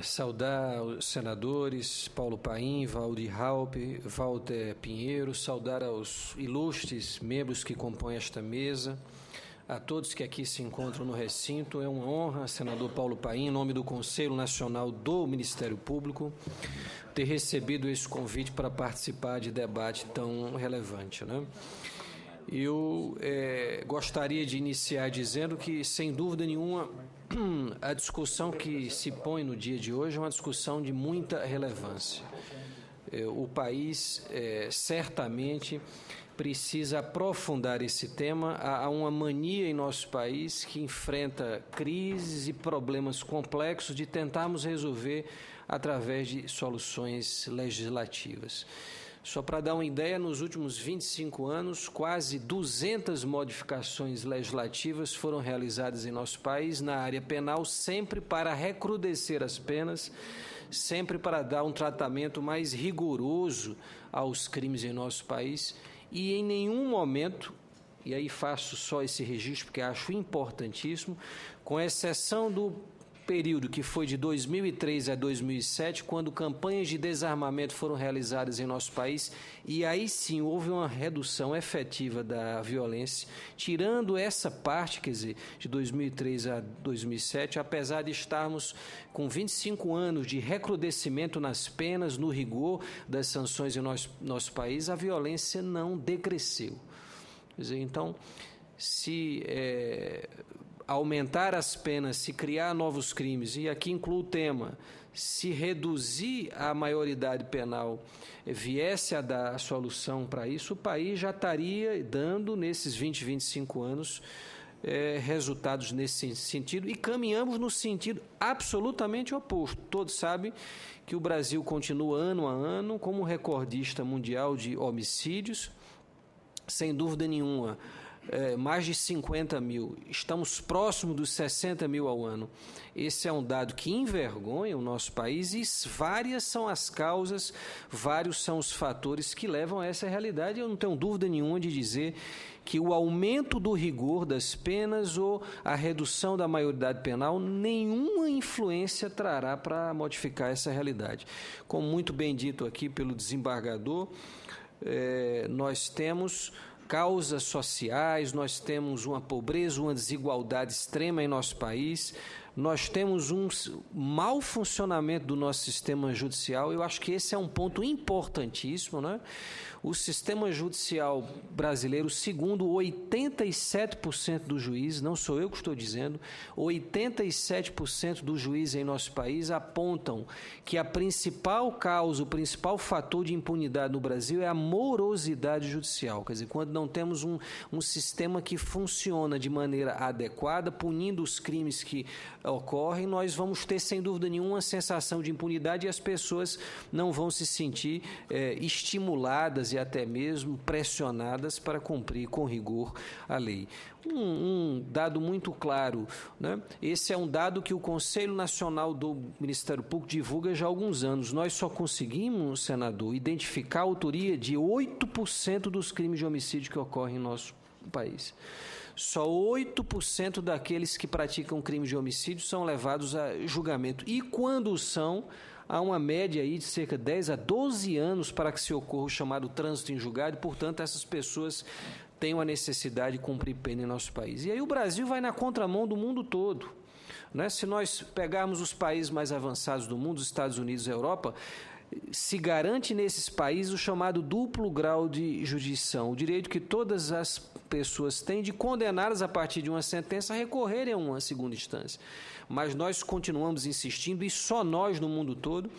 Saudar os senadores Paulo Paim, Waldir Raupp, Walter Pinheiro, saudar aos ilustres membros que compõem esta mesa, a todos que aqui se encontram no recinto. É uma honra, senador Paulo Paim, em nome do Conselho Nacional do Ministério Público, ter recebido esse convite para participar de debate tão relevante, né? Eu gostaria de iniciar dizendo que, sem dúvida nenhuma, a discussão que se põe no dia de hoje é uma discussão de muita relevância. O país certamente precisa aprofundar esse tema. Há uma mania em nosso país que enfrenta crises e problemas complexos de tentarmos resolver através de soluções legislativas. Só para dar uma ideia, nos últimos 25 anos, quase 200 modificações legislativas foram realizadas em nosso país na área penal, sempre para recrudescer as penas, sempre para dar um tratamento mais rigoroso aos crimes em nosso país, e em nenhum momento, e aí faço só esse registro porque acho importantíssimo, com exceção do período que foi de 2003 a 2007, quando campanhas de desarmamento foram realizadas em nosso país, e aí sim houve uma redução efetiva da violência, tirando essa parte, quer dizer, de 2003 a 2007, apesar de estarmos com 25 anos de recrudescimento nas penas, no rigor das sanções em nosso país, a violência não decresceu. Quer dizer, então, se aumentar as penas, se criar novos crimes, e aqui incluo o tema, se reduzir a maioridade penal viesse a dar a solução para isso, o país já estaria dando, nesses 20, 25 anos, resultados nesse sentido, e caminhamos no sentido absolutamente oposto. Todos sabem que o Brasil continua ano a ano como recordista mundial de homicídios, sem dúvida nenhuma. Mais de 50 mil, estamos próximos dos 60 mil ao ano. Esse é um dado que envergonha o nosso país, e várias são as causas, vários são os fatores que levam a essa realidade. Eu não tenho dúvida nenhuma de dizer que o aumento do rigor das penas ou a redução da maioridade penal nenhuma influência trará para modificar essa realidade. Como muito bem dito aqui pelo desembargador, nós temos causas sociais, nós temos uma pobreza, uma desigualdade extrema em nosso país, nós temos um mau funcionamento do nosso sistema judicial. Eu acho que esse é um ponto importantíssimo, né? O sistema judicial brasileiro, segundo 87% dos juízes, não sou eu que estou dizendo, 87% dos juízes em nosso país apontam que a principal causa, o principal fator de impunidade no Brasil é a morosidade judicial. Quer dizer, quando não temos um sistema que funciona de maneira adequada, punindo os crimes que ocorrem, nós vamos ter, sem dúvida nenhuma, uma sensação de impunidade, e as pessoas não vão se sentir estimuladas e até mesmo pressionadas para cumprir com rigor a lei. Um dado muito claro, né? Esse é um dado que o Conselho Nacional do Ministério Público divulga já há alguns anos. Nós só conseguimos, senador, identificar a autoria de 8% dos crimes de homicídio que ocorrem em nosso país. Só 8% daqueles que praticam crimes de homicídio são levados a julgamento. E quando são, há uma média aí de cerca de 10 a 12 anos para que se ocorra o chamado trânsito em julgado, e, portanto, essas pessoas têm a necessidade de cumprir pena em nosso país. E aí o Brasil vai na contramão do mundo todo, né? Se nós pegarmos os países mais avançados do mundo, os Estados Unidos e a Europa, se garante nesses países o chamado duplo grau de jurisdição, o direito que todas as pessoas têm de condená-las a partir de uma sentença a recorrerem a uma segunda instância. Mas nós continuamos insistindo, e só nós no mundo todo,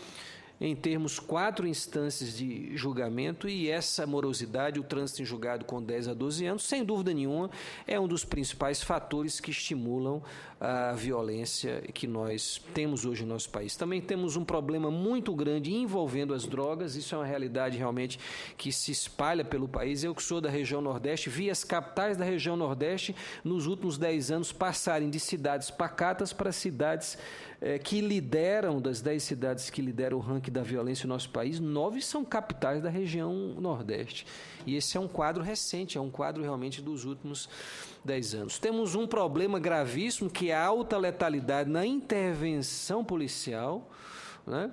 em termos 4 instâncias de julgamento, e essa morosidade, o trânsito em julgado com 10 a 12 anos, sem dúvida nenhuma, é um dos principais fatores que estimulam a violência que nós temos hoje no nosso país. Também temos um problema muito grande envolvendo as drogas. Isso é uma realidade realmente que se espalha pelo país. Eu que sou da região Nordeste, vi as capitais da região Nordeste nos últimos 10 anos passarem de cidades pacatas para cidades que lideram, das 10 cidades que lideram o ranking aqui da violência no nosso país, 9 são capitais da região Nordeste. E esse é um quadro recente, é um quadro realmente dos últimos 10 anos. Temos um problema gravíssimo, que é a alta letalidade na intervenção policial, né?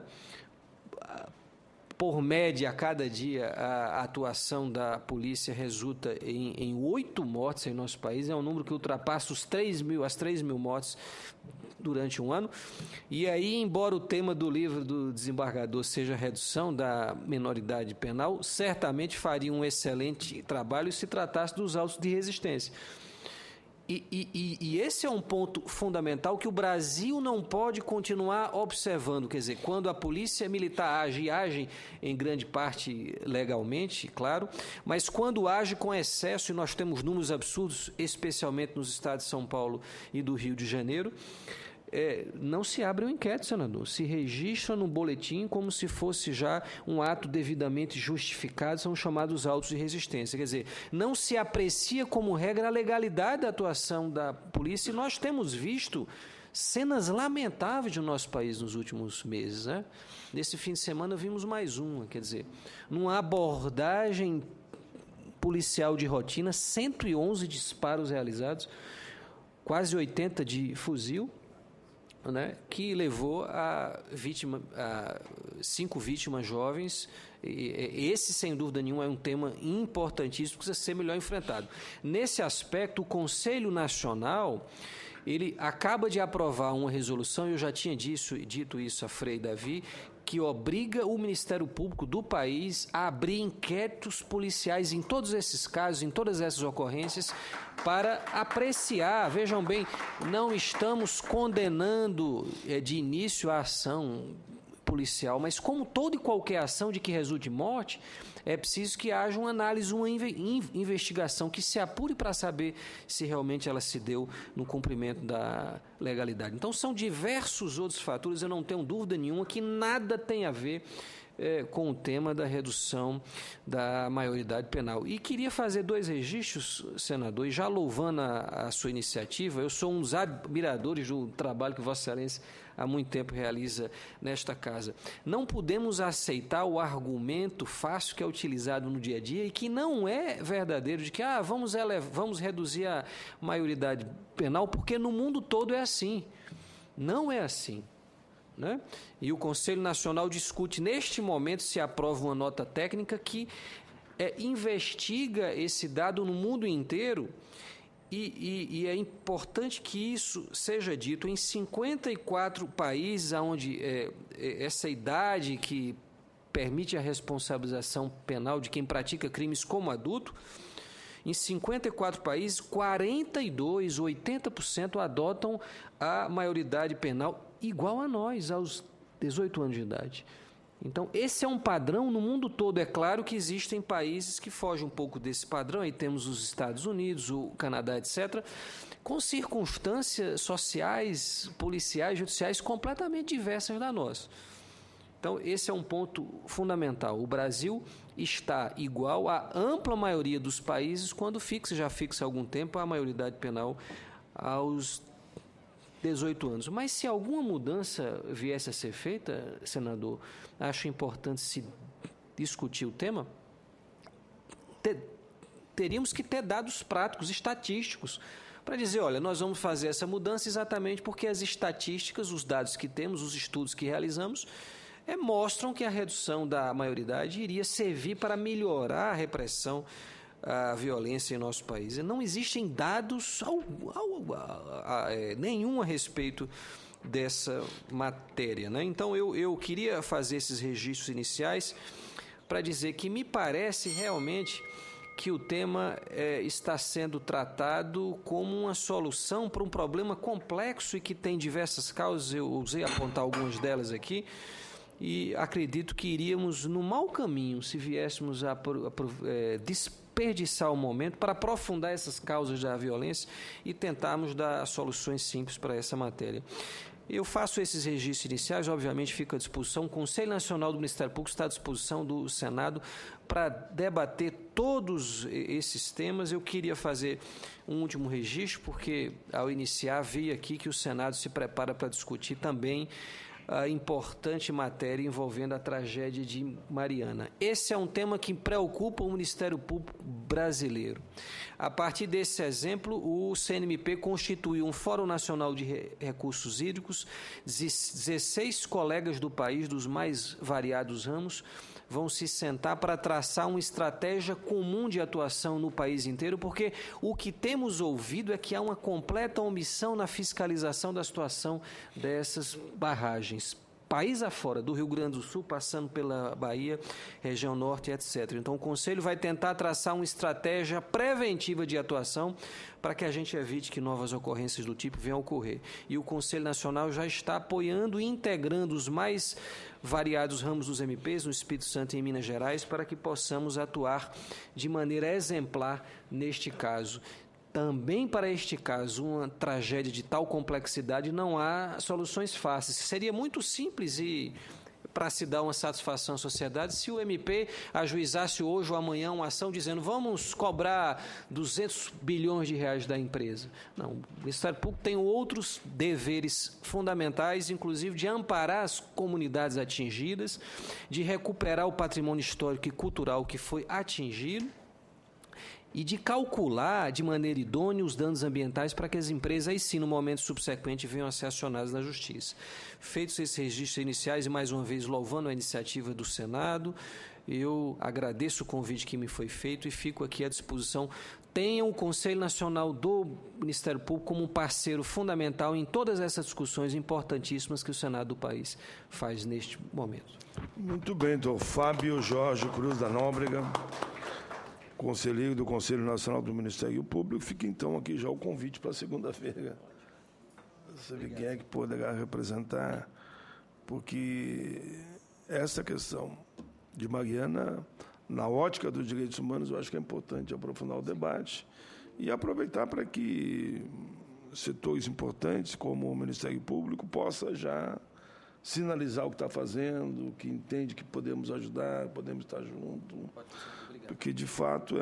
Por média, a cada dia, a atuação da polícia resulta em 8 mortes em nosso país. É um número que ultrapassa as 3 mil mortes durante um ano. E aí, embora o tema do livro do desembargador seja a redução da menoridade penal, certamente faria um excelente trabalho se tratasse dos autos de resistência. E esse é um ponto fundamental que o Brasil não pode continuar observando. Quer dizer, quando a polícia militar age em grande parte legalmente, claro, mas quando age com excesso, e nós temos números absurdos, especialmente nos estados de São Paulo e do Rio de Janeiro, não se abre um inquérito, senador. Se registra no boletim como se fosse já um ato devidamente justificado, são chamados autos de resistência. Quer dizer, não se aprecia como regra a legalidade da atuação da polícia, e nós temos visto cenas lamentáveis no nosso país nos últimos meses, né? Nesse fim de semana vimos mais uma, quer dizer, numa abordagem policial de rotina, 111 disparos realizados, quase 80 de fuzil, né, que levou a 5 vítimas jovens. Esse, sem dúvida nenhuma, é um tema importantíssimo que precisa ser melhor enfrentado. Nesse aspecto, o Conselho Nacional ele acaba de aprovar uma resolução, eu já tinha dito isso a Frei Davi, que obriga o Ministério Público do país a abrir inquéritos policiais em todos esses casos, em todas essas ocorrências, para apreciar. Vejam bem, não estamos condenando de início a ação policial, mas como toda e qualquer ação de que resulte morte, é preciso que haja uma análise, uma investigação, que se apure para saber se realmente ela se deu no cumprimento da legalidade. Então, são diversos outros fatores, eu não tenho dúvida nenhuma que nada tem a ver com o tema da redução da maioridade penal. E queria fazer 2 registros, senador, e já louvando a sua iniciativa. Eu sou um dos admiradores do trabalho que Vossa Excelência há muito tempo realiza nesta casa. Não podemos aceitar o argumento fácil que é utilizado no dia a dia e que não é verdadeiro, de que vamos reduzir a maioridade penal, porque no mundo todo é assim. Não é assim, né? E o Conselho Nacional discute, neste momento, se aprova uma nota técnica que investiga esse dado no mundo inteiro, e é importante que isso seja dito. Em 54 países onde essa idade que permite a responsabilização penal de quem pratica crimes como adulto, em 54 países, 42%, 80% adotam a maioridade penal igual a nós, aos 18 anos de idade. Então, esse é um padrão no mundo todo. É claro que existem países que fogem um pouco desse padrão, aí temos os Estados Unidos, o Canadá, etc., com circunstâncias sociais, policiais, judiciais completamente diversas da nossa. Então, esse é um ponto fundamental. O Brasil está igual à ampla maioria dos países quando já fixa há algum tempo a maioridade penal aos 18 anos. Mas se alguma mudança viesse a ser feita, senador, acho importante se discutir o tema, teríamos que ter dados práticos, estatísticos, para dizer, olha, nós vamos fazer essa mudança exatamente porque as estatísticas, os dados que temos, os estudos que realizamos, mostram que a redução da maioridade iria servir para melhorar a repressão à violência em nosso país. E não existem dados nenhum a respeito dessa matéria, né? Então, eu queria fazer esses registros iniciais para dizer que me parece realmente que o tema está sendo tratado como uma solução para um problema complexo e que tem diversas causas. Eu usei apontar algumas delas aqui, e acredito que iríamos no mau caminho se viéssemos a desperdiçar o momento para aprofundar essas causas da violência e tentarmos dar soluções simples para essa matéria. Eu faço esses registros iniciais, obviamente fico à disposição. O Conselho Nacional do Ministério Público está à disposição do Senado para debater todos esses temas. Eu queria fazer um último registro, porque ao iniciar vi aqui que o Senado se prepara para discutir também a importante matéria envolvendo a tragédia de Mariana. Esse é um tema que preocupa o Ministério Público brasileiro. A partir desse exemplo, o CNMP constituiu um Fórum Nacional de Recursos Hídricos, 16 colegas do país, dos mais variados ramos, vão se sentar para traçar uma estratégia comum de atuação no país inteiro, porque o que temos ouvido é que há uma completa omissão na fiscalização da situação dessas barragens. País afora, do Rio Grande do Sul, passando pela Bahia, região norte, etc. Então, o Conselho vai tentar traçar uma estratégia preventiva de atuação para que a gente evite que novas ocorrências do tipo venham a ocorrer. E o Conselho Nacional já está apoiando e integrando os mais variados ramos dos MPs no Espírito Santo e em Minas Gerais para que possamos atuar de maneira exemplar neste caso. Também para este caso, uma tragédia de tal complexidade, não há soluções fáceis. Seria muito simples e para se dar uma satisfação à sociedade se o MP ajuizasse hoje ou amanhã uma ação dizendo vamos cobrar 200 bilhões de reais da empresa. Não, o Ministério Público tem outros deveres fundamentais, inclusive de amparar as comunidades atingidas, de recuperar o patrimônio histórico e cultural que foi atingido, e de calcular de maneira idônea os danos ambientais para que as empresas, aí sim, no momento subsequente, venham a ser acionadas na Justiça. Feitos esses registros iniciais, e mais uma vez louvando a iniciativa do Senado, eu agradeço o convite que me foi feito e fico aqui à disposição. Tenham o Conselho Nacional do Ministério Público como um parceiro fundamental em todas essas discussões importantíssimas que o Senado do país faz neste momento. Muito bem, então, Fábio Jorge Cruz da Nóbrega, conselheiro do Conselho Nacional do Ministério Público. Fica, então, aqui já o convite para segunda-feira. Você vê quem é que poderá representar, porque essa questão de Mariana, na ótica dos direitos humanos, eu acho que é importante aprofundar o debate e aproveitar para que setores importantes, como o Ministério Público, possa já sinalizar o que está fazendo, que entende que podemos ajudar, podemos estar juntos. Porque, de fato,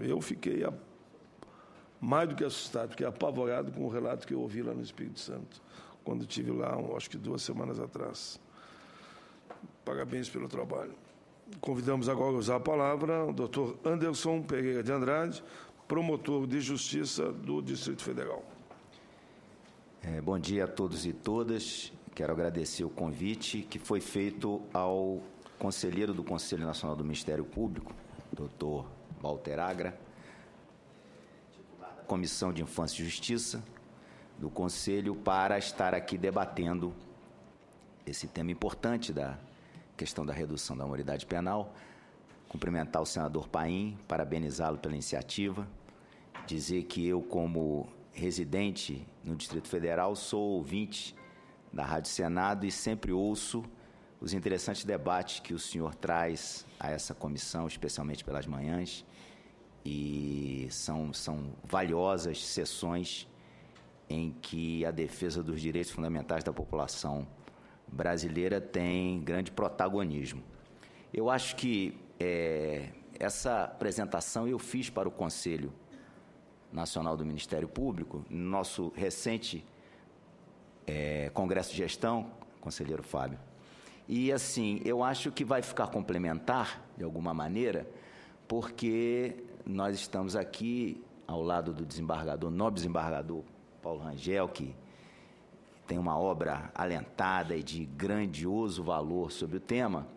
eu fiquei mais do que assustado, fiquei apavorado com o relato que eu ouvi lá no Espírito Santo, quando estive lá, acho que 2 semanas atrás. Parabéns pelo trabalho. Convidamos agora a usar a palavra o doutor Anderson Pereira de Andrade, promotor de Justiça do Distrito Federal. Bom dia a todos e todas. Quero agradecer o convite que foi feito ao conselheiro do Conselho Nacional do Ministério Público, doutor Walter Agra, Comissão de Infância e Justiça do Conselho, para estar aqui debatendo esse tema importante da questão da redução da maioridade penal. Cumprimentar o senador Paim, parabenizá-lo pela iniciativa, dizer que eu, como residente no Distrito Federal, sou ouvinte da Rádio Senado e sempre ouço os interessantes debates que o senhor traz a essa comissão, especialmente pelas manhãs, e são valiosas sessões em que a defesa dos direitos fundamentais da população brasileira tem grande protagonismo. Eu acho que essa apresentação eu fiz para o Conselho Nacional do Ministério Público, no nosso recente Congresso de Gestão, conselheiro Fábio. E, assim, eu acho que vai ficar complementar, de alguma maneira, porque nós estamos aqui ao lado do desembargador, nobre desembargador Paulo Rangel, que tem uma obra alentada e de grandioso valor sobre o tema.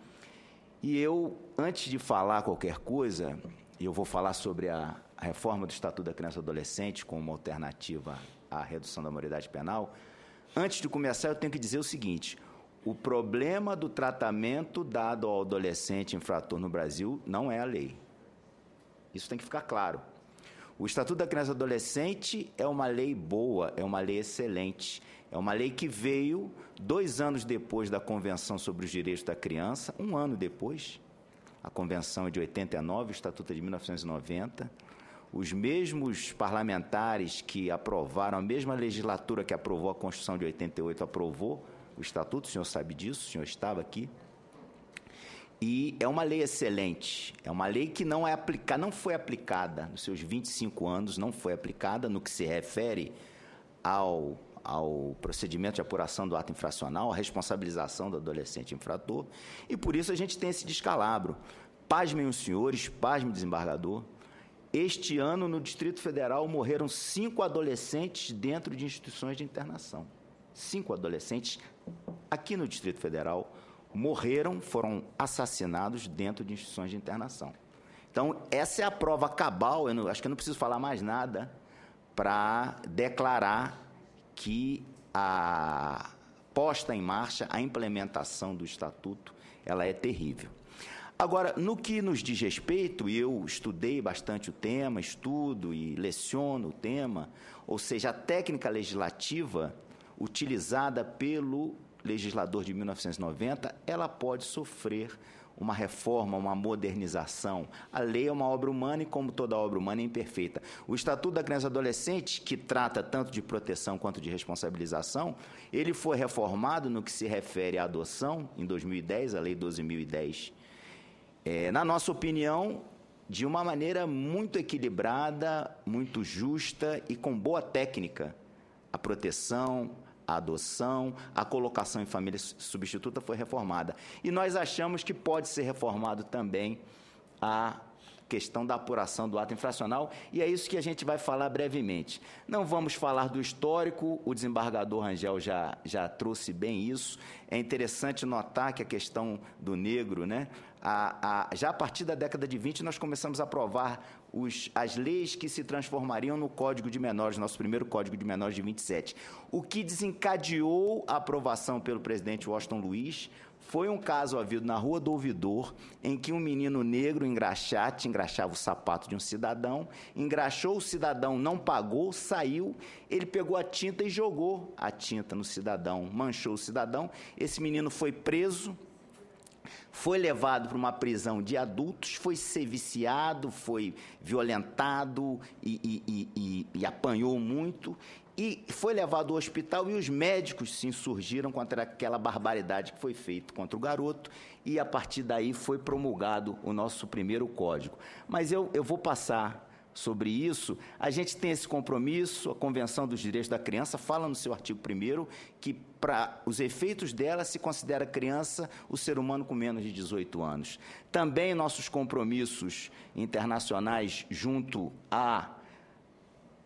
E eu, antes de falar qualquer coisa, eu vou falar sobre a reforma do Estatuto da Criança e do Adolescente como uma alternativa à redução da maioridade penal. Antes de começar, eu tenho que dizer o seguinte: o problema do tratamento dado ao adolescente infrator no Brasil não é a lei. Isso tem que ficar claro. O Estatuto da Criança e do Adolescente é uma lei boa, é uma lei excelente. É uma lei que veio 2 anos depois da Convenção sobre os Direitos da Criança, 1 ano depois. A Convenção é de 89, o Estatuto é de 1990. Os mesmos parlamentares que aprovaram, a mesma legislatura que aprovou a Constituição de 88 aprovou o Estatuto, o senhor sabe disso, o senhor estava aqui. E é uma lei excelente, é uma lei que não foi aplicada nos seus 25 anos, não foi aplicada no que se refere ao ao procedimento de apuração do ato infracional, a responsabilização do adolescente infrator, e por isso a gente tem esse descalabro. Pasmem os senhores, pasmem o desembargador, este ano no Distrito Federal morreram 5 adolescentes dentro de instituições de internação. 5 adolescentes aqui no Distrito Federal morreram, foram assassinados dentro de instituições de internação. Então, essa é a prova cabal, acho que eu não preciso falar mais nada para declarar que a posta em marcha, a implementação do Estatuto, ela é terrível. Agora, no que nos diz respeito, eu estudei bastante o tema, estudo e leciono o tema, ou seja, a técnica legislativa utilizada pelo legislador de 1990, ela pode sofrer uma reforma, uma modernização. A lei é uma obra humana e, como toda obra humana, é imperfeita. O Estatuto da Criança e Adolescente, que trata tanto de proteção quanto de responsabilização, ele foi reformado no que se refere à adoção, em 2010, a Lei 12.010. Na nossa opinião, de uma maneira muito equilibrada, muito justa e com boa técnica. A proteção, a adoção, a colocação em família substituta foi reformada. E nós achamos que pode ser reformado também a questão da apuração do ato infracional, e é isso que a gente vai falar brevemente. Não vamos falar do histórico, o desembargador Rangel já trouxe bem isso. É interessante notar que a questão do negro, né, já a partir da década de 20, nós começamos a aprovar as leis que se transformariam no Código de Menores, nosso primeiro Código de Menores de 27. O que desencadeou a aprovação pelo presidente Washington Luiz foi um caso havido na Rua do Ouvidor, em que um menino negro engraxava o sapato de um cidadão, engraxou, o cidadão não pagou, saiu, ele pegou a tinta e jogou a tinta no cidadão, manchou o cidadão, esse menino foi preso, foi levado para uma prisão de adultos, foi ser viciado, foi violentado e apanhou muito, e foi levado ao hospital e os médicos se insurgiram contra aquela barbaridade que foi feita contra o garoto, e a partir daí foi promulgado o nosso primeiro código. Mas eu vou passar sobre isso. A gente tem esse compromisso, a Convenção dos Direitos da Criança fala no seu artigo 1º que, para os efeitos dela, se considera criança o ser humano com menos de 18 anos. Também nossos compromissos internacionais junto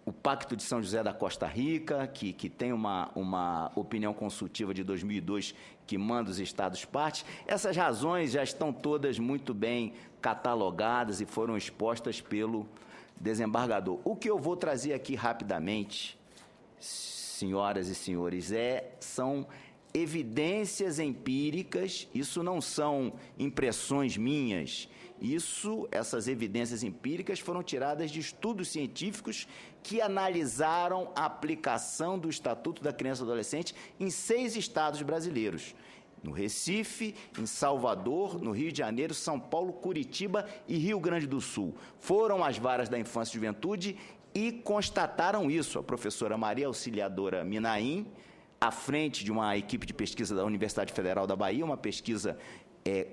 o Pacto de São José da Costa Rica, que tem uma opinião consultiva de 2002 que manda os Estados partes. Essas razões já estão todas muito bem catalogadas e foram expostas pelo desembargador. O que eu vou trazer aqui rapidamente, senhoras e senhores, são evidências empíricas, isso não são impressões minhas, essas evidências empíricas foram tiradas de estudos científicos que analisaram a aplicação do Estatuto da Criança e Adolescente em 6 estados brasileiros. No Recife, em Salvador, no Rio de Janeiro, São Paulo, Curitiba e Rio Grande do Sul. Foram às varas da infância e juventude e constataram isso. A professora Maria Auxiliadora Minaim, à frente de uma equipe de pesquisa da Universidade Federal da Bahia, uma pesquisa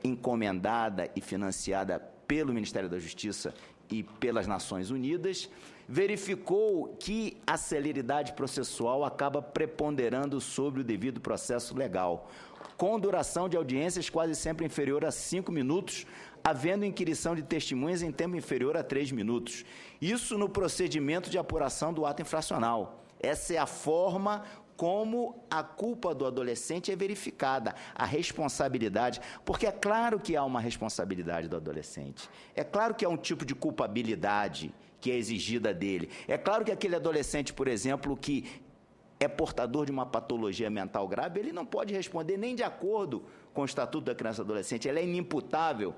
encomendada e financiada pelo Ministério da Justiça e pelas Nações Unidas, verificou que a celeridade processual acaba preponderando sobre o devido processo legal, com duração de audiências quase sempre inferior a 5 minutos, havendo inquirição de testemunhas em tempo inferior a 3 minutos. Isso no procedimento de apuração do ato infracional. Essa é a forma como a culpa do adolescente é verificada, a responsabilidade, porque é claro que há uma responsabilidade do adolescente, é claro que há um tipo de culpabilidade que é exigida dele, é claro que aquele adolescente, por exemplo, que é portador de uma patologia mental grave, ele não pode responder nem de acordo com o Estatuto da Criança e Adolescente, ele é inimputável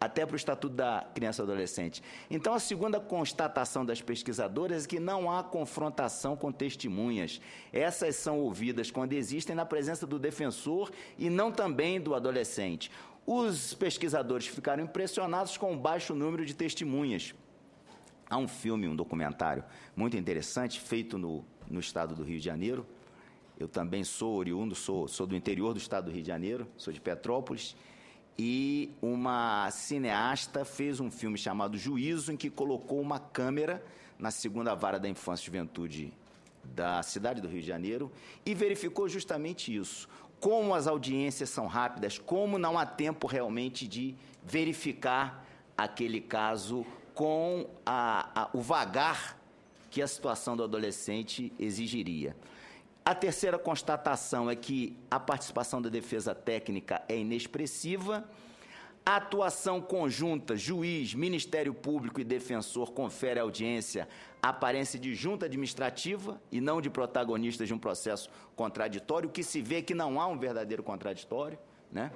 até para o Estatuto da Criança e Adolescente. Então, a segunda constatação das pesquisadoras é que não há confrontação com testemunhas. Essas são ouvidas quando existem na presença do defensor e não também do adolescente. Os pesquisadores ficaram impressionados com o baixo número de testemunhas. Há um filme, um documentário muito interessante, feito no estado do Rio de Janeiro. Eu também sou oriundo, sou do interior do estado do Rio de Janeiro, sou de Petrópolis, e uma cineasta fez um filme chamado Juízo, em que colocou uma câmera na segunda vara da infância e juventude da cidade do Rio de Janeiro e verificou justamente isso. Como as audiências são rápidas, como não há tempo realmente de verificar aquele caso com o vagar que a situação do adolescente exigiria. A terceira constatação é que a participação da defesa técnica é inexpressiva. A atuação conjunta, juiz, Ministério Público e defensor, confere à audiência a aparência de junta administrativa e não de protagonistas de um processo contraditório, o que se vê que não há um verdadeiro contraditório, né?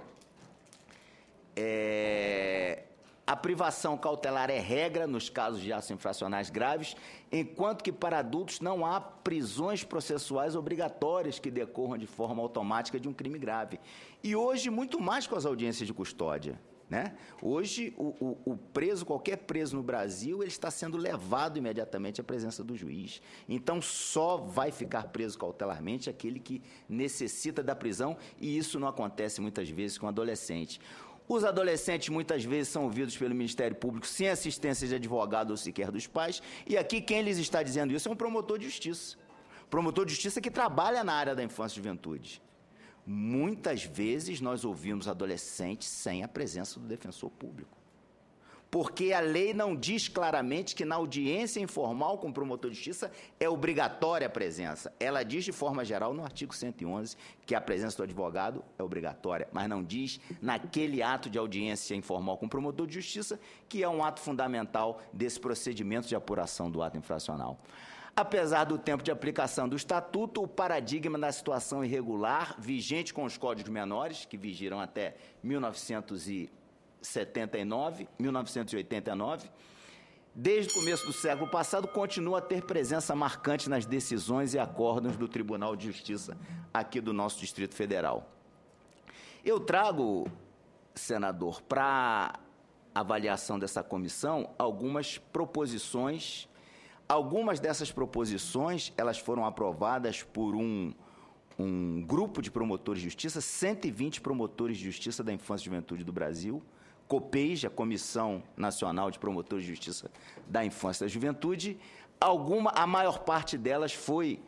A privação cautelar é regra nos casos de atos infracionais graves, enquanto que para adultos não há prisões processuais obrigatórias que decorram de forma automática de um crime grave. E hoje, muito mais com as audiências de custódia, né? Hoje, o preso, qualquer preso no Brasil, ele está sendo levado imediatamente à presença do juiz. Então, só vai ficar preso cautelarmente aquele que necessita da prisão, e isso não acontece muitas vezes com adolescente. Os adolescentes, muitas vezes, são ouvidos pelo Ministério Público sem assistência de advogado ou sequer dos pais, e aqui quem lhes está dizendo isso é um promotor de justiça. Promotor de justiça que trabalha na área da infância e juventude. Muitas vezes nós ouvimos adolescentes sem a presença do defensor público. Porque a lei não diz claramente que na audiência informal com o promotor de justiça é obrigatória a presença. Ela diz de forma geral no artigo 111 que a presença do advogado é obrigatória, mas não diz naquele ato de audiência informal com o promotor de justiça que é um ato fundamental desse procedimento de apuração do ato infracional. Apesar do tempo de aplicação do Estatuto, o paradigma da situação irregular, vigente com os códigos menores, que vigiram até 1989, desde o começo do século passado, continua a ter presença marcante nas decisões e acórdãos do Tribunal de Justiça aqui do nosso Distrito Federal. Eu trago, senador, para avaliação dessa comissão, algumas proposições. Algumas dessas proposições, elas foram aprovadas por um grupo de promotores de justiça, 120 promotores de justiça da infância e juventude do Brasil, COPEJ, a Comissão Nacional de Promotores de Justiça da Infância e da Juventude. A maior parte delas foi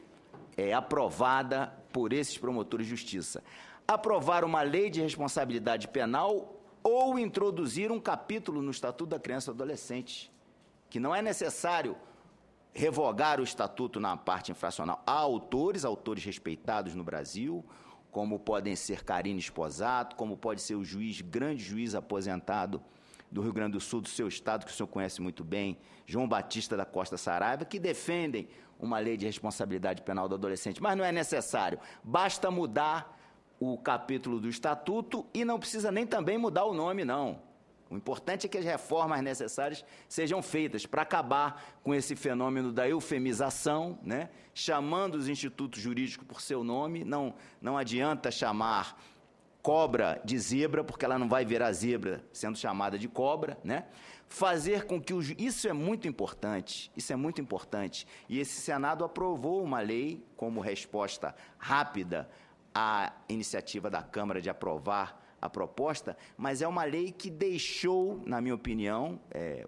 aprovada por esses promotores de justiça. Aprovar uma lei de responsabilidade penal ou introduzir um capítulo no Estatuto da Criança e do Adolescente, que não é necessário revogar o Estatuto na parte infracional. Há autores respeitados no Brasil, como podem ser Carine Esposato, como pode ser o grande juiz aposentado do Rio Grande do Sul, do seu estado, que o senhor conhece muito bem, João Batista da Costa Saraiva, que defendem uma lei de responsabilidade penal do adolescente. Mas não é necessário, basta mudar o capítulo do Estatuto e não precisa nem também mudar o nome, não. O importante é que as reformas necessárias sejam feitas para acabar com esse fenômeno da eufemização, né? Chamando os institutos jurídicos por seu nome. Não adianta chamar cobra de zebra, porque ela não vai virar zebra sendo chamada de cobra, né? Fazer com que isso é muito importante, E esse Senado aprovou uma lei como resposta rápida à iniciativa da Câmara de aprovar a proposta, mas é uma lei que deixou, na minha opinião,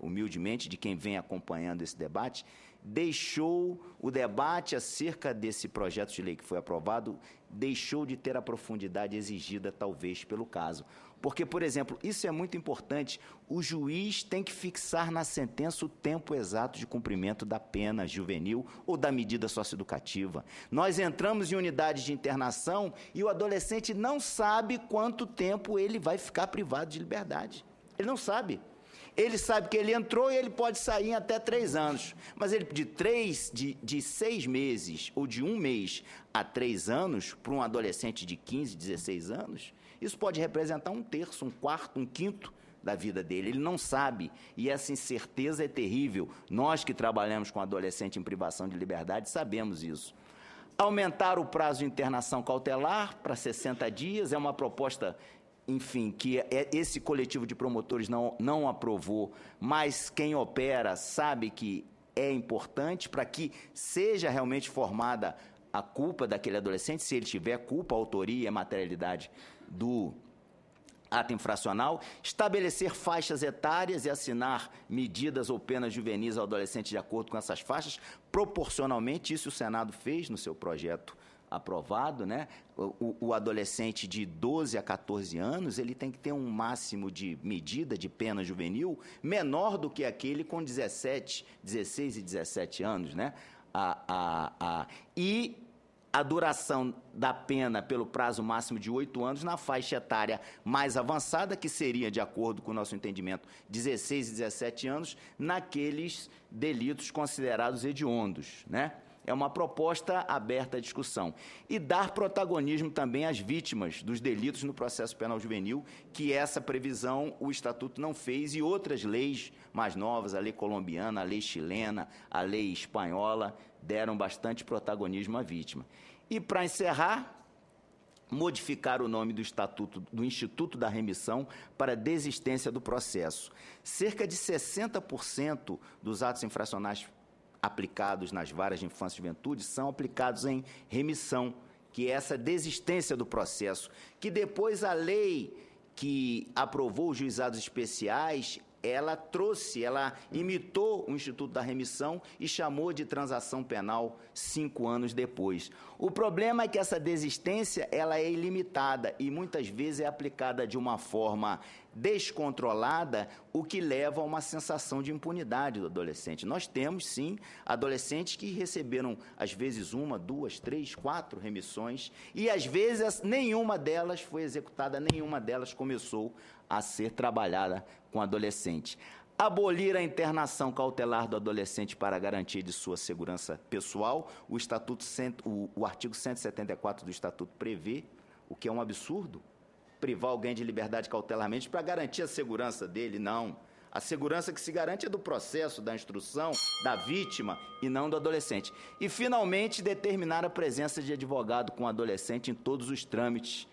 humildemente, de quem vem acompanhando esse debate, deixou o debate acerca desse projeto de lei que foi aprovado, deixou de ter a profundidade exigida, talvez, pelo caso. Porque, por exemplo, isso é muito importante, o juiz tem que fixar na sentença o tempo exato de cumprimento da pena juvenil ou da medida socioeducativa. Nós entramos em unidade de internação e o adolescente não sabe quanto tempo ele vai ficar privado de liberdade. Ele não sabe. Ele sabe que ele entrou e ele pode sair em até 3 anos. Mas ele de 6 meses ou de 1 mês a 3 anos, para um adolescente de 15, 16 anos, isso pode representar 1/3, 1/4, 1/5 da vida dele. Ele não sabe, e essa incerteza é terrível. Nós que trabalhamos com adolescente em privação de liberdade sabemos isso. Aumentar o prazo de internação cautelar para 60 dias é uma proposta, enfim, que esse coletivo de promotores não aprovou, mas quem opera sabe que é importante para que seja realmente formada a culpa daquele adolescente, se ele tiver culpa, autoria e materialidade ato infracional, estabelecer faixas etárias e assinar medidas ou penas juvenis ao adolescente de acordo com essas faixas, proporcionalmente. Isso o Senado fez no seu projeto aprovado, né? O adolescente de 12 a 14 anos, ele tem que ter um máximo de medida de pena juvenil menor do que aquele com 16 e 17 anos, né? E a duração da pena pelo prazo máximo de 8 anos na faixa etária mais avançada, que seria, de acordo com o nosso entendimento, 16 e 17 anos, naqueles delitos considerados hediondos, né? É uma proposta aberta à discussão. E dar protagonismo também às vítimas dos delitos no processo penal juvenil, que essa previsão o Estatuto não fez, e outras leis mais novas, a lei colombiana, a lei chilena, a lei espanhola, deram bastante protagonismo à vítima. E, para encerrar, modificar o nome do Estatuto, do Instituto da Remissão para desistência do processo. Cerca de 60% dos atos infracionais aplicados nas varas de infância e juventude são aplicados em remissão, que é essa desistência do processo, que depois a lei que aprovou os juizados especiais, ela imitou o Instituto da Remissão e chamou de transação penal 5 anos depois. O problema é que essa desistência ela é ilimitada e muitas vezes é aplicada de uma forma descontrolada, o que leva a uma sensação de impunidade do adolescente. Nós temos, sim, adolescentes que receberam, às vezes, 1, 2, 3, 4 remissões e, às vezes, nenhuma delas foi executada, nenhuma delas começou a ser trabalhada com adolescente. Abolir a internação cautelar do adolescente para a garantia de sua segurança pessoal. O artigo 174 do Estatuto prevê, o que é um absurdo, privar alguém de liberdade cautelarmente para garantir a segurança dele. Não. A segurança que se garante é do processo, da instrução, da vítima e não do adolescente. E, finalmente, determinar a presença de advogado com adolescente em todos os trâmites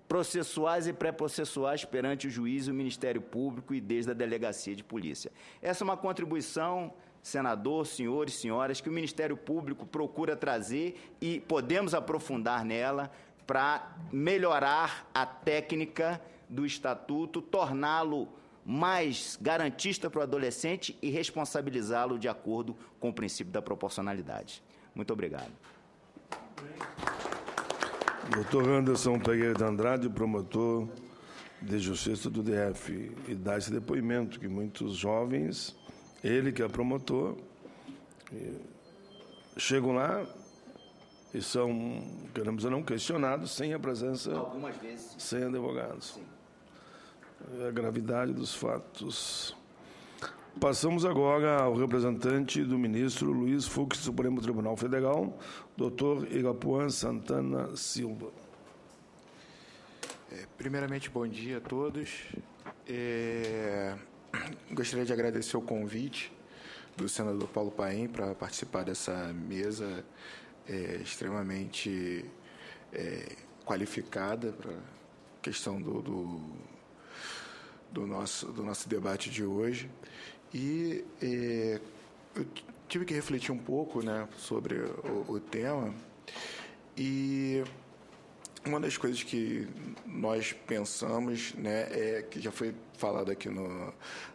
processuais e pré-processuais perante o juiz e o Ministério Público e desde a Delegacia de Polícia. Essa é uma contribuição, senador, senhores, senhoras, que o Ministério Público procura trazer e podemos aprofundar nela para melhorar a técnica do Estatuto, torná-lo mais garantista para o adolescente e responsabilizá-lo de acordo com o princípio da proporcionalidade. Muito obrigado. Doutor Anderson Pereira de Andrade, promotor de justiça do DF, e dá esse depoimento que muitos jovens, ele que é promotor, chegam lá e são, queremos ou não, questionados sem a presença, algumas vezes, sem advogados. Sim. A gravidade dos fatos. Passamos agora ao representante do ministro Luiz Fux, do Supremo Tribunal Federal, doutor Irapuan Santana Silva. Primeiramente, bom dia a todos. Gostaria de agradecer o convite do senador Paulo Paim para participar dessa mesa extremamente qualificada para a questão do nosso debate de hoje. E eu tive que refletir um pouco, né, sobre o tema, e uma das coisas que nós pensamos, né, que já foi falado aqui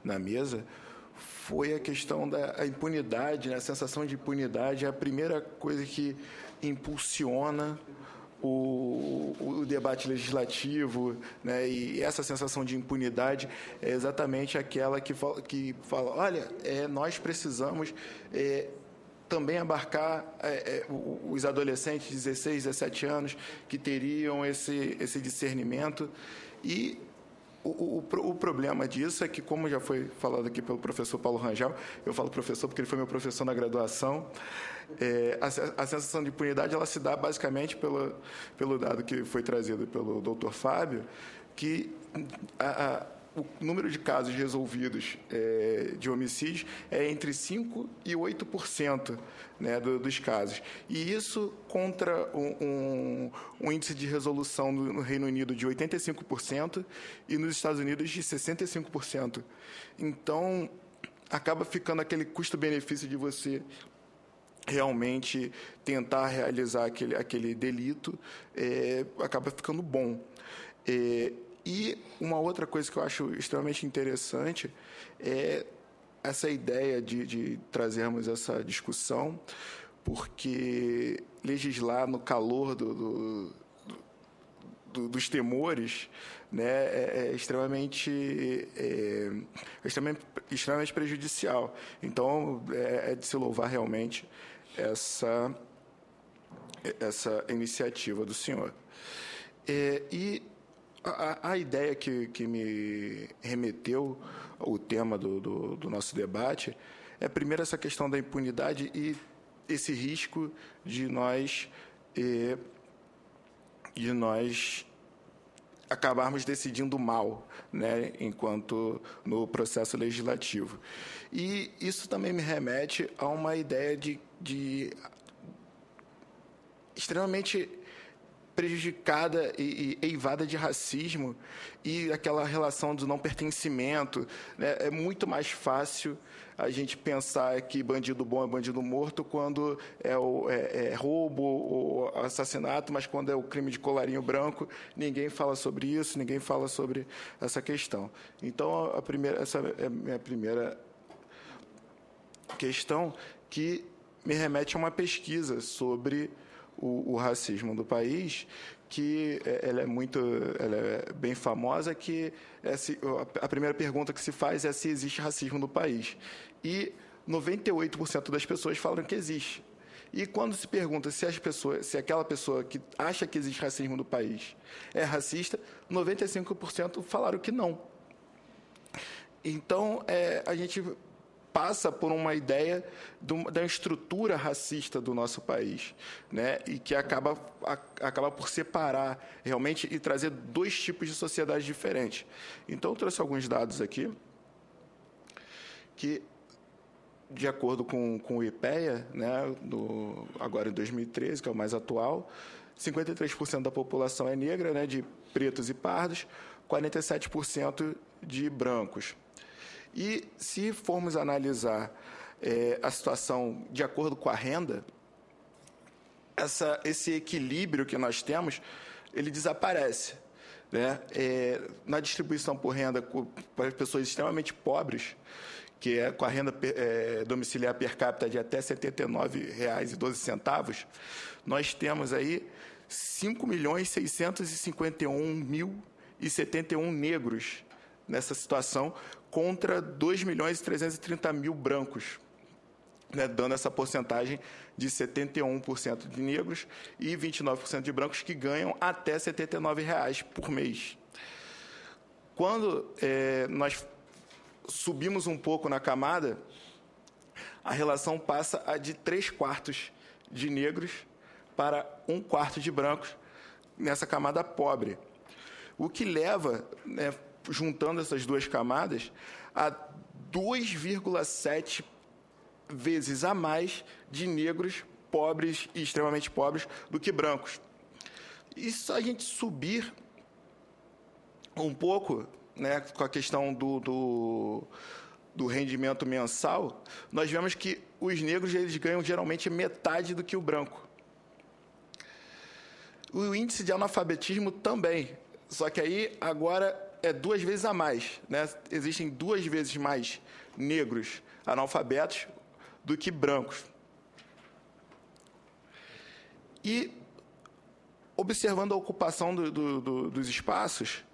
na mesa, foi a questão da impunidade, né, a sensação de impunidade é a primeira coisa que impulsiona o debate legislativo, né? E essa sensação de impunidade é exatamente aquela que fala olha, nós precisamos também abarcar os adolescentes de 16, 17 anos que teriam esse discernimento. E o problema disso é que, como já foi falado aqui pelo professor Paulo Rangel, eu falo professor porque ele foi meu professor na graduação, a sensação de impunidade ela se dá basicamente pelo dado que foi trazido pelo doutor Fábio, que o número de casos resolvidos de homicídios é entre 5% e 8%, né, dos casos. E isso contra um índice de resolução no Reino Unido de 85% e nos Estados Unidos de 65%. Então, acaba ficando aquele custo-benefício de você realmente tentar realizar aquele delito, acaba ficando bom. E uma outra coisa que eu acho extremamente interessante é essa ideia de trazermos essa discussão, porque legislar no calor dos temores, né, é extremamente prejudicial. Então, é de se louvar realmente essa iniciativa do senhor. E a ideia que me remeteu ao tema do nosso debate é, primeiro, essa questão da impunidade e esse risco de nós acabarmos decidindo mal, né, enquanto no processo legislativo. E isso também me remete a uma ideia de extremamente prejudicada e eivada de racismo e aquela relação do não pertencimento, né? É muito mais fácil a gente pensar que bandido bom é bandido morto quando é roubo ou assassinato, mas quando é o crime de colarinho branco, ninguém fala sobre isso, ninguém fala sobre essa questão. Então, essa é a minha primeira questão, que me remete a uma pesquisa sobre o racismo do país, que ela é bem famosa, que a primeira pergunta que se faz é se existe racismo no país. E 98% das pessoas falam que existe. E quando se pergunta se aquela pessoa que acha que existe racismo no país é racista, 95% falaram que não. Então, a gente passa por uma ideia da estrutura racista do nosso país, né? E que acaba por separar realmente e trazer dois tipos de sociedade diferentes. Então, eu trouxe alguns dados aqui que, de acordo com o IPEA, né, agora em 2013, que é o mais atual, 53% da população é negra, né, de pretos e pardos, 47% de brancos. E, se formos analisar a situação de acordo com a renda, esse equilíbrio que nós temos, ele desaparece, né? Na distribuição por renda para pessoas extremamente pobres, que é com a renda domiciliar per capita de até R$ 79,12, nós temos aí 5.651.071 negros nessa situação, contra 2.330.000 brancos, né, dando essa porcentagem de 71% de negros e 29% de brancos que ganham até R$ 79,00 por mês. Quando nós subimos um pouco na camada, a relação passa a de 3/4 de negros para 1/4 de brancos nessa camada pobre. O que leva, né, juntando essas duas camadas, a 2,7 vezes a mais de negros pobres e extremamente pobres do que brancos. E se a gente subir um pouco, né, com a questão do rendimento mensal, nós vemos que os negros eles ganham geralmente metade do que o branco. O índice de analfabetismo também, só que aí agora é 2 vezes a mais, né? Existem 2 vezes mais negros analfabetos do que brancos. E, observando a ocupação dos espaços,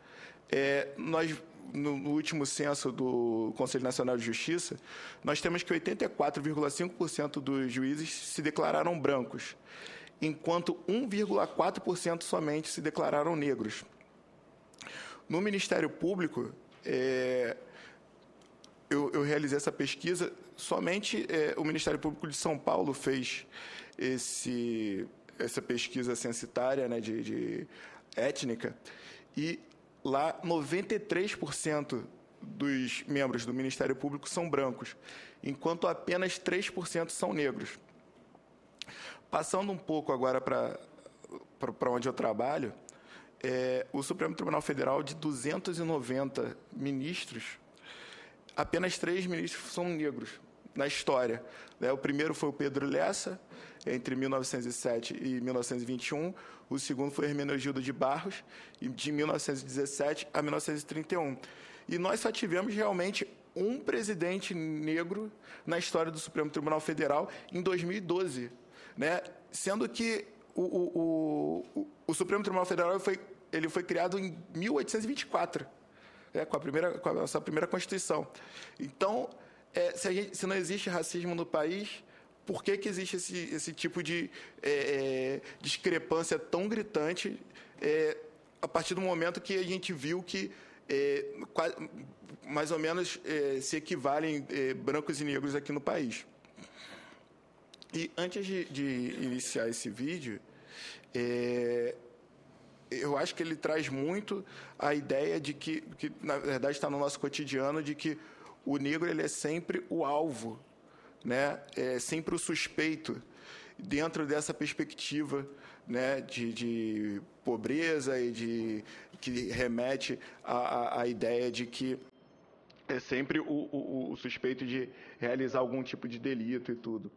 nós, no último censo do Conselho Nacional de Justiça, nós temos que 84,5% dos juízes se declararam brancos, enquanto 1,4% somente se declararam negros. No Ministério Público, eu realizei essa pesquisa, somente o Ministério Público de São Paulo fez essa pesquisa censitária, né, de étnica, e lá 93% dos membros do Ministério Público são brancos, enquanto apenas 3% são negros. Passando um pouco agora para onde eu trabalho, o Supremo Tribunal Federal, de 290 ministros, apenas 3 ministros são negros na história. O primeiro foi o Pedro Lessa, entre 1907 e 1921. O segundo foi Hermenegildo de Barros, de 1917 a 1931. E nós só tivemos realmente um presidente negro na história do Supremo Tribunal Federal em 2012, né? Sendo que o Supremo Tribunal Federal foi criado em 1824, com a nossa primeira Constituição. Então, se não existe racismo no país, por que existe esse tipo de discrepância tão gritante a partir do momento que a gente viu que mais ou menos se equivalem brancos e negros aqui no país? E antes de iniciar esse vídeo, eu acho que ele traz muito a ideia de que na verdade está no nosso cotidiano, de que o negro ele é sempre o alvo, né? É sempre o suspeito dentro dessa perspectiva, né, de pobreza e que remete à ideia de que é sempre o suspeito de realizar algum tipo de delito e tudo.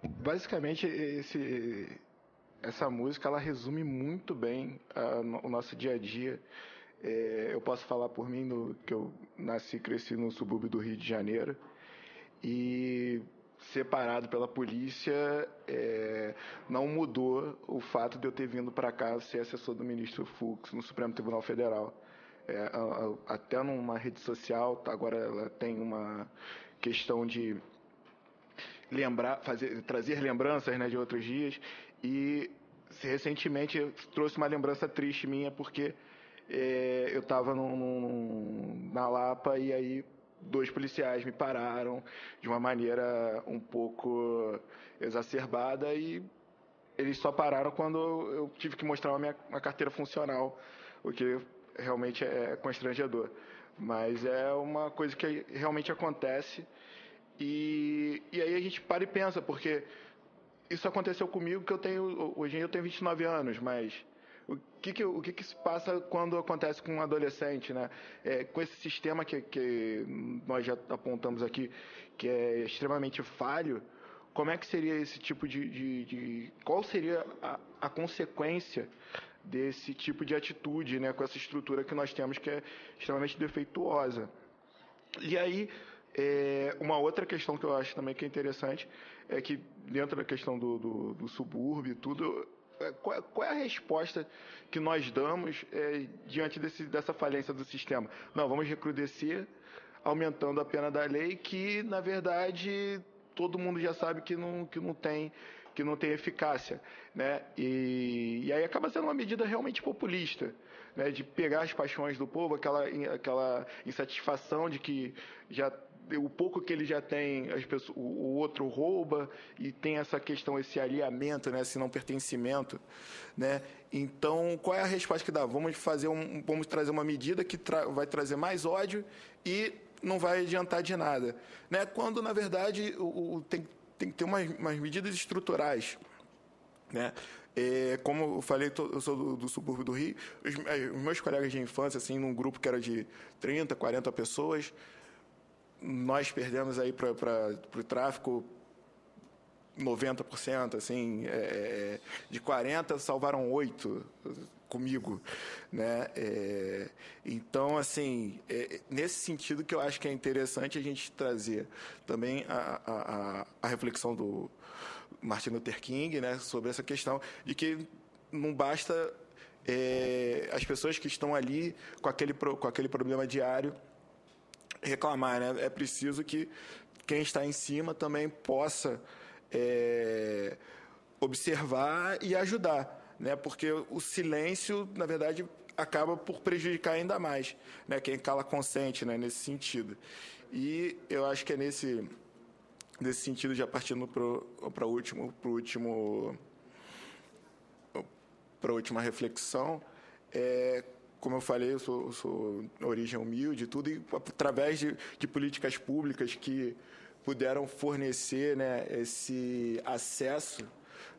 Basicamente, essa música ela resume muito bem o nosso dia a dia. Eu posso falar por mim que eu nasci e cresci no subúrbio do Rio de Janeiro e separado pela polícia não mudou o fato de eu ter vindo para cá ser assessor do ministro Fux no Supremo Tribunal Federal. Até numa rede social, agora ela tem uma questão de trazer lembranças, né, de outros dias, e recentemente eu trouxe uma lembrança triste minha porque eu estava na Lapa e aí 2 policiais me pararam de uma maneira um pouco exacerbada e eles só pararam quando eu tive que mostrar uma carteira funcional, o que realmente é constrangedor. Mas é uma coisa que realmente acontece. E aí a gente para e pensa, porque isso aconteceu comigo, que hoje em dia eu tenho 29 anos, mas o que se passa quando acontece com um adolescente, né? Com esse sistema que nós já apontamos aqui, que é extremamente falho, como é que seria esse tipo qual seria a consequência desse tipo de atitude, né, com essa estrutura que nós temos, que é extremamente defeituosa. E aí, uma outra questão que eu acho também que é interessante é que, dentro da questão do subúrbio e tudo, qual é a resposta que nós damos diante dessa falência do sistema? Não, vamos recrudescer, aumentando a pena da lei, que, na verdade, todo mundo já sabe que não tem eficácia, né? E aí acaba sendo uma medida realmente populista, né? De pegar as paixões do povo, aquela insatisfação de que já o pouco que ele já tem, o outro rouba, e tem essa questão, esse alinhamento, né? Esse não pertencimento, né? Então, qual é a resposta que dá? Vamos trazer uma medida que vai trazer mais ódio e não vai adiantar de nada, né? Quando, na verdade, tem que ter umas medidas estruturais, né? Como eu falei, eu sou do subúrbio do Rio. Os meus colegas de infância, assim, num grupo que era de 30, 40 pessoas, nós perdemos aí para o tráfico 90%, assim, de 40 salvaram 8 comigo, né? Então, assim, nesse sentido que eu acho que é interessante a gente trazer também a reflexão do Martin Luther King, né, sobre essa questão de que não basta as pessoas que estão ali com aquele problema diário reclamar, né? É preciso que quem está em cima também possa observar e ajudar, né? Porque o silêncio, na verdade, acaba por prejudicar ainda mais, né? Quem cala consente, né? Nesse sentido. E eu acho que é nesse sentido, já partindo para a última reflexão, como eu falei, eu sou origem humilde e tudo, e através de políticas públicas que puderam fornecer, né, esse acesso,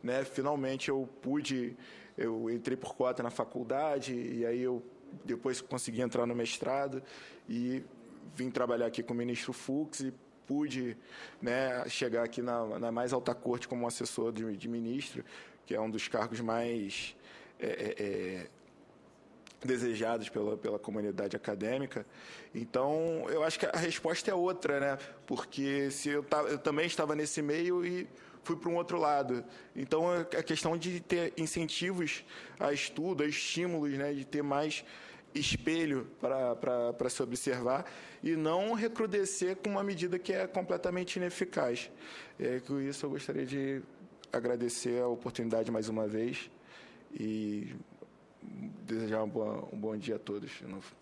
né, finalmente eu entrei por cota na faculdade, e aí eu depois consegui entrar no mestrado e vim trabalhar aqui com o ministro Fux e pude, né, chegar aqui na mais alta corte como assessor de ministro, que é um dos cargos mais desejados pela comunidade acadêmica. Então, eu acho que a resposta é outra, né? Porque eu também estava nesse meio e fui para um outro lado. Então, a questão de ter incentivos a estudo, a estímulos, né? De ter mais espelho para se observar e não recrudescer com uma medida que é completamente ineficaz. Com isso, eu gostaria de agradecer a oportunidade mais uma vez e desejar um bom dia a todos de novo.